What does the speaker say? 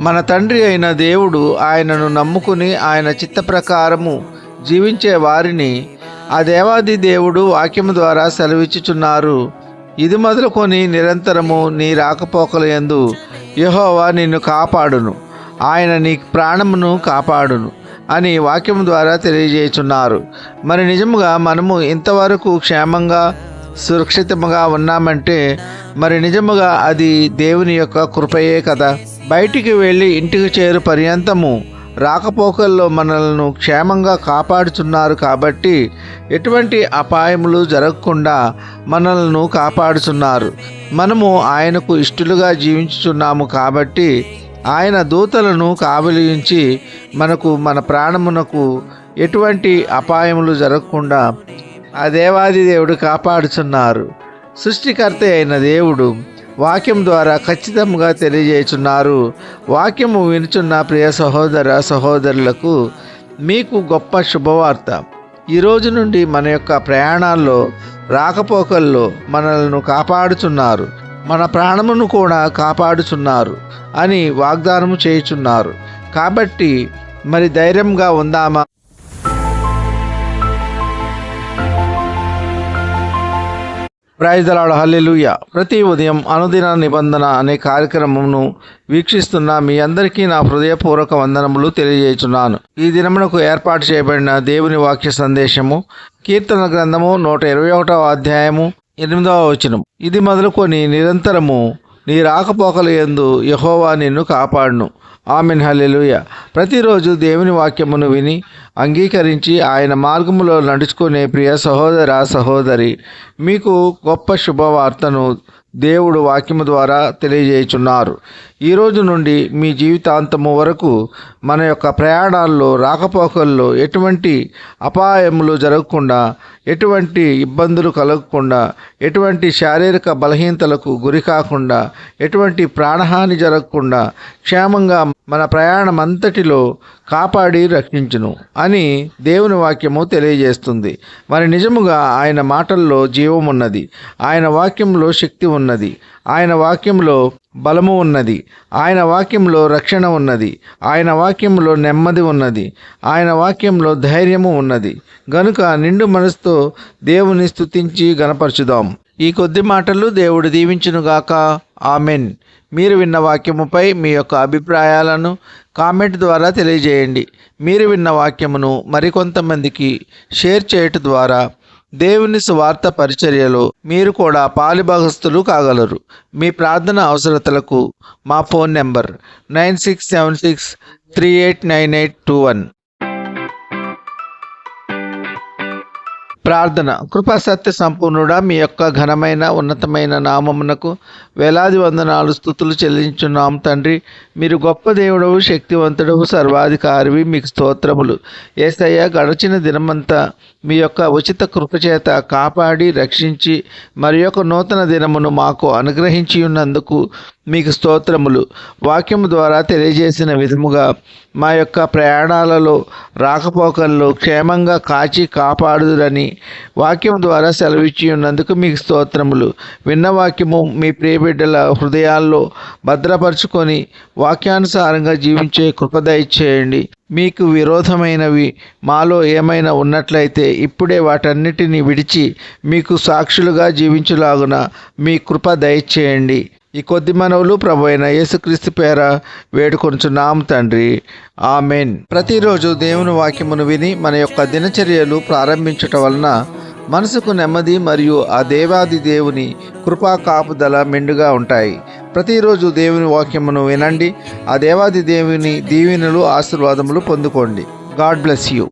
మన తండ్రి అయిన దేవుడు ఆయనను నమ్ముకుని ఆయన చిత్త ప్రకారము జీవించే వారిని ఆ దేవాది దేవుడు వాక్యము ద్వారా సెలవిచ్చుచున్నారు. ఇది మొదలుకొని నిరంతరము నీ రాకపోకల యందు యెహోవా నిన్ను కాపాడును, ఆయన నీ ప్రాణమును కాపాడును అని వాక్యం ద్వారా తెలియజేయుచున్నారు. మరి నిజముగా మనము ఇంతవరకు క్షేమంగా సురక్షితంగా ఉన్నామంటే మరి నిజముగా అది దేవుని యొక్క కృపయే కదా. బయటికి వెళ్ళి ఇంటికి చేరు పర్యంతము రాకపోకల్లో మనల్ని క్షేమంగా కాపాడుచున్నారు కాబట్టి ఎటువంటి అపాయములు జరగకుండా మనల్ని కాపాడుచున్నారు. మనము ఆయనకు ఇష్టలుగా జీవించుచున్నాము కాబట్టి ఆయన దూతలను కావలించి మనకు మన ప్రాణమునకు ఎటువంటి అపాయములు జరగకుండా ఆ దేవాది దేవుడు కాపాడుచున్నారు. సృష్టికర్త అయిన దేవుడు వాక్యం ద్వారా ఖచ్చితంగా తెలియజేస్తున్నారు. వాక్యము వినుచున్న ప్రియ సహోదర సహోదరులకు మీకు గొప్ప శుభవార్త. ఈరోజు నుండి మన యొక్క ప్రయాణాల్లో రాకపోకల్లో మనల్ని కాపాడుచున్నారు, మన ప్రాణమును కూడా కాపాడుచున్నారు అని వాగ్దానము చేయుచున్నారు. కాబట్టి మరి ధైర్యంగా ఉందామా? ప్రైజ్ ది లార్డ్, హల్లెలూయా. ప్రతి ఉదయం అనుదిన నిబంధన అనే కార్యక్రమమును వీక్షిస్తున్న మీ అందరికీ నా హృదయపూర్వక వందనములు తెలియజేస్తున్నాను. ఈ దినమునకు ఏర్పాటు చేయబడిన దేవుని వాక్య సందేశము కీర్తన గ్రంథము 121వ అధ్యాయము 8వ వచనం. ఇది మొదలుకొని నిరంతరము నీ రాకపోకల యందు యెహోవా నిన్ను కాపాడును. ఆమెన్, హల్లెలూయా. ప్రతిరోజు దేవుని వాక్యమును విని అంగీకరించి ఆయన మార్గములో నడుచుకునే ప్రియ సహోదర సహోదరి, మీకు గొప్ప శుభవార్తను దేవుడు వాక్యము ద్వారా తెలియజేయుచున్నారు. ఈరోజు నుండి మీ జీవితాంతము వరకు మన యొక్క ప్రయాణాల్లో రాకపోకల్లో ఎటువంటి అపాయములు జరగకుండా, ఎటువంటి ఇబ్బందులు కలగకుండా, ఎటువంటి శారీరక బలహీనతలకు గురి కాకుండా, ఎటువంటి ప్రాణహాని జరగకుండా క్షేమంగా మన ప్రయాణం అంతటిలో కాపాడి రక్షించును అని దేవుని వాక్యము తెలియజేస్తుంది. మరి నిజముగా ఆయన మాటల్లో జీవం ఉన్నది, ఆయన వాక్యంలో శక్తి ఉన్నది, ఆయన వాక్యంలో బలము ఉన్నది, ఆయన వాక్యంలో రక్షణ ఉన్నది, ఆయన వాక్యంలో నెమ్మది ఉన్నది, ఆయన వాక్యంలో ధైర్యము ఉన్నది. గనుక నిండు మనసుతో దేవుని స్తుతించి గణపరచుదాం. ఈ కొద్ది మాటలు దేవుడు దీవించునుగాక. ఆమెన్. మీరు విన్న వాక్యముపై మీ యొక్క అభిప్రాయాలను కామెంట్ ద్వారా తెలియజేయండి. మీరు విన్న వాక్యమును మరికొంతమందికి షేర్ చేయటం ద్వారా దేవుని సువార్త పరిచర్యలో మీరు కూడా పాలుభాగస్తులు కాగలరు. మీ ప్రార్థన అవసరతలకు మా ఫోన్ నెంబర్ 9676389821. ప్రార్థన. కృపా సత్య సంపూర్ణుడా, మీ యొక్క ఘనమైన ఉన్నతమైన నామమునకు వేలాది వందనాలు స్తుతులు చెల్లించున్నాం తండ్రి. మీరు గొప్ప దేవుడవు, శక్తివంతుడవు, సర్వాధికారివి. మీకు స్తోత్రములు యేసయ్య. గడచిన దినమంతా మీ యొక్క ఉచిత కృపచేత కాపాడి రక్షించి మరి యొక్క నూతన దినమును మాకు అనుగ్రహించి ఉన్నందుకు మీకు స్తోత్రములు. వాక్యము ద్వారా తెలియజేసిన విధముగా మా యొక్క ప్రయాణాలలో రాకపోకల్లో క్షేమంగా కాచి కాపాడుదురని వాక్యం ద్వారా సెలవిచ్చి ఉన్నందుకు మీకు స్తోత్రములు. విన్న వాక్యము మీ ప్రియబిడ్డల హృదయాల్లో భద్రపరుచుకొని వాక్యానుసారంగా జీవించే కృప దయచేయండి. మీకు విరోధమైనవి మాలో ఏమైనా ఉన్నట్లయితే ఇప్పుడే వాటన్నిటిని విడిచి మీకు సాక్షులుగా జీవించులాగున మీ కృప దయచేయండి. ఈ కొద్ది మనవులు ప్రభు అయిన యేసుక్రీస్తు పేర వేడుకొంచున్నాం తండ్రి. ఆమెన్. ప్రతిరోజు దేవుని వాక్యమును విని మన యొక్క దినచర్యలు ప్రారంభించటం వలన మనసుకు నెమ్మది మరియు ఆ దేవాది దేవుని కృపా కాపుదల మెండుగా ఉంటాయి. ప్రతిరోజు దేవుని వాక్యమును వినండి. ఆ దేవాది దేవుని దీవెనలు ఆశీర్వాదములు పొందుకోండి. God bless you.